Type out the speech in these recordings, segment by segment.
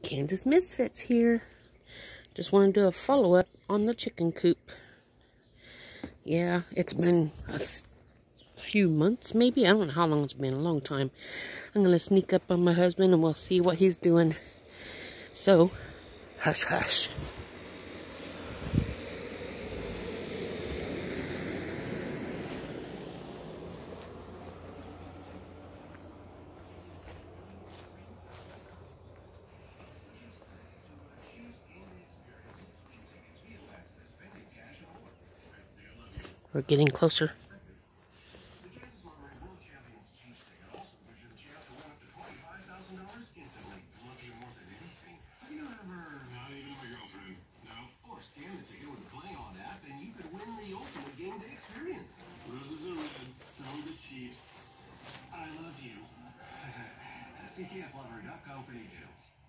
Kansas Misfits here. Just want to do a follow-up on the chicken coop. Yeah, it's been a few months, maybe. I don't know how long it's been. A long time. I'm going to sneak up on my husband and we'll see what he's doing. So, hush, hush. We're getting closer.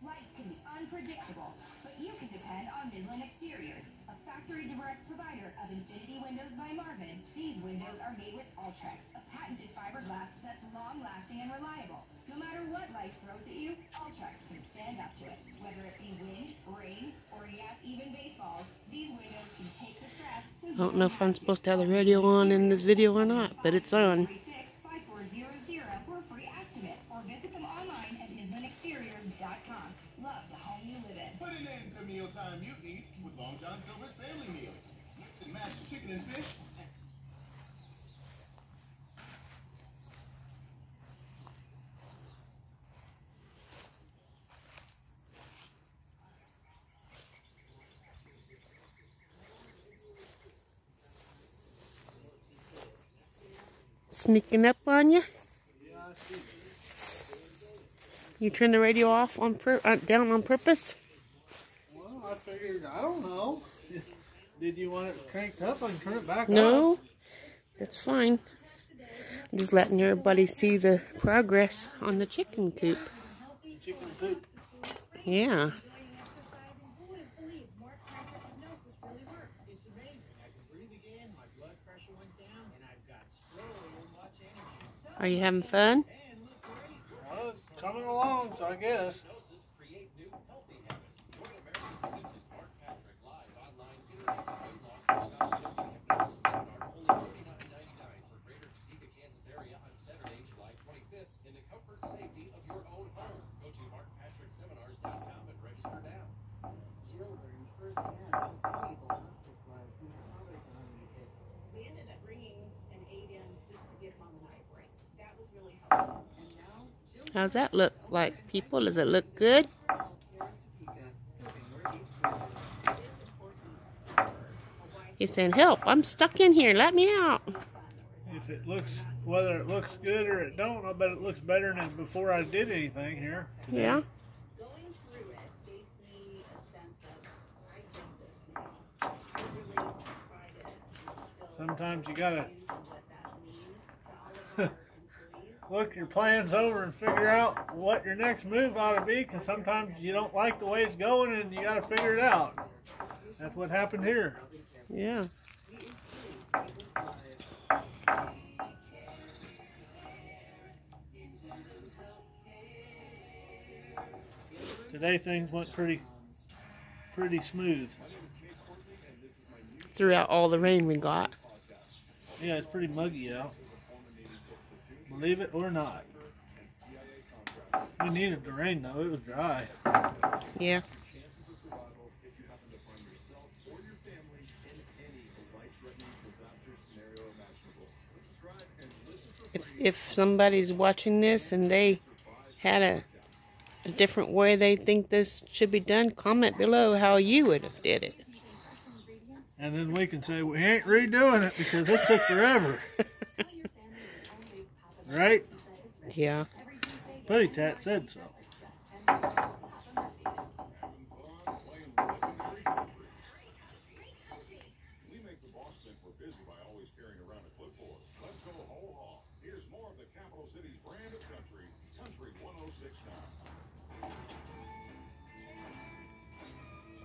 Lights can be unpredictable, but you can depend on Midland Exteriors, a factory direct provider of Infinity Windows by Marvin. These windows are made with Ultrex, a patented fiberglass that's long-lasting and reliable. No matter what life throws at you, Ultrex can stand up to it. Whether it be wind, rain, or yes, even baseballs, these windows can take the stress. I don't know if I'm supposed to have the radio on in this video or not, but it's on. For a free estimate, or visit them online at MidlandExteriors.com. Love the home you live in. Put an end to mealtime mutinies with Long John Silver's family meals. Mix and match chicken and fish. Sneaking up on you? You turn the radio off on down on purpose? Well, I figured, I don't know. Did you want it cranked up? I can turn it back No, up. that's fine. I'm just letting everybody see the progress on the chicken coop. Chicken coop. Yeah. Are you having fun? Well, it's coming along, so I guess. How's that look like, people? Does it look good? He's saying, help, I'm stuck in here, let me out. If it looks, whether it looks good or it don't, I bet it looks better than before I did anything here today. Yeah. Sometimes you gotta look your plans over and figure out what your next move ought to be, because sometimes you don't like the way it's going and you gotta figure it out. That's what happened here. Yeah. Today things went pretty smooth. Throughout all the rain we got. Yeah, it's pretty muggy out. Believe it or not. We needed the rain though, it was dry. Yeah. If somebody's watching this and they had a different way they think this should be done, comment below how you would have did it. And then we can say, we ain't redoing it because it took forever. Right? Yeah. Putty Tat said so.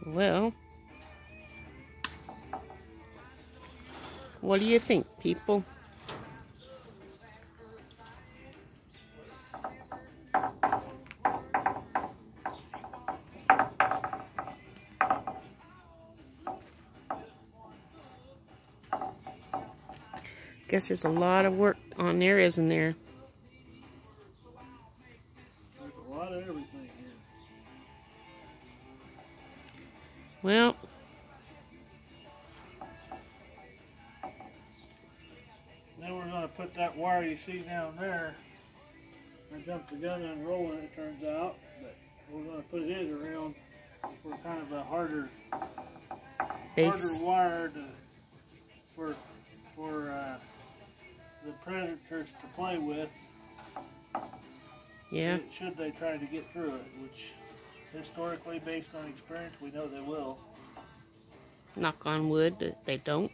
Well, what do you think, people? Guess there's a lot of work on there, isn't there? There's a lot of everything here. Well, then we're going to put that wire you see down there. I jumped the gun and rolling it, turns out. But we're going to put it around for kind of a harder wire for the predators to play with. yeah. Should they try to get through it, which historically, based on experience, we know they will. Knock on wood that they don't.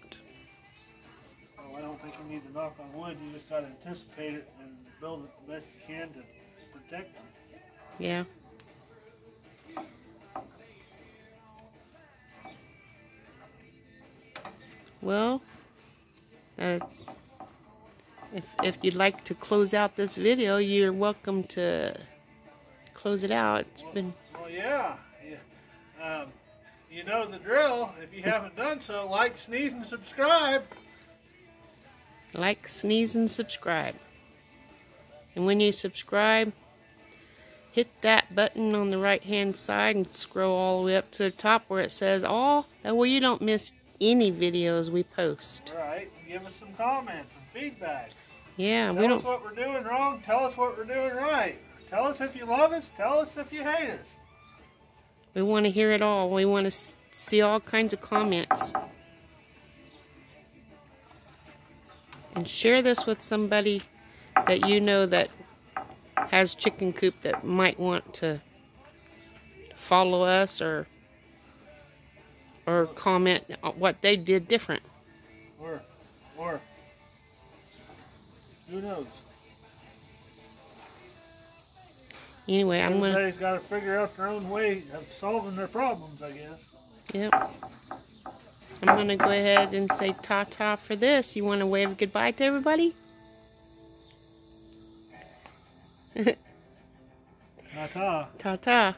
Well, I don't think you need to knock on wood. You just got to anticipate it and build it the best you can to protect them. Yeah. Well, if you'd like to close out this video, you're welcome to close it out. It's been... Well, yeah. You know the drill. If you haven't done so, like, sneeze, and subscribe. Like, sneeze, and subscribe. And when you subscribe, hit that button on the right hand side and scroll all the way up to the top where it says all. That way you don't miss any videos we post. Right. Give us some comments and feedback. Yeah, Tell us what we're doing wrong. Tell us what we're doing right. Tell us if you love us. Tell us if you hate us. We want to hear it all. We want to see all kinds of comments. And share this with somebody that you know that has chicken coop that might want to follow us or comment on what they did different. Or who knows? Anyway, Everybody's got to figure out their own way of solving their problems, I guess. Yep. I'm gonna go ahead and say ta-ta for this. You want to wave goodbye to everybody? Ta-ta. Ta-ta.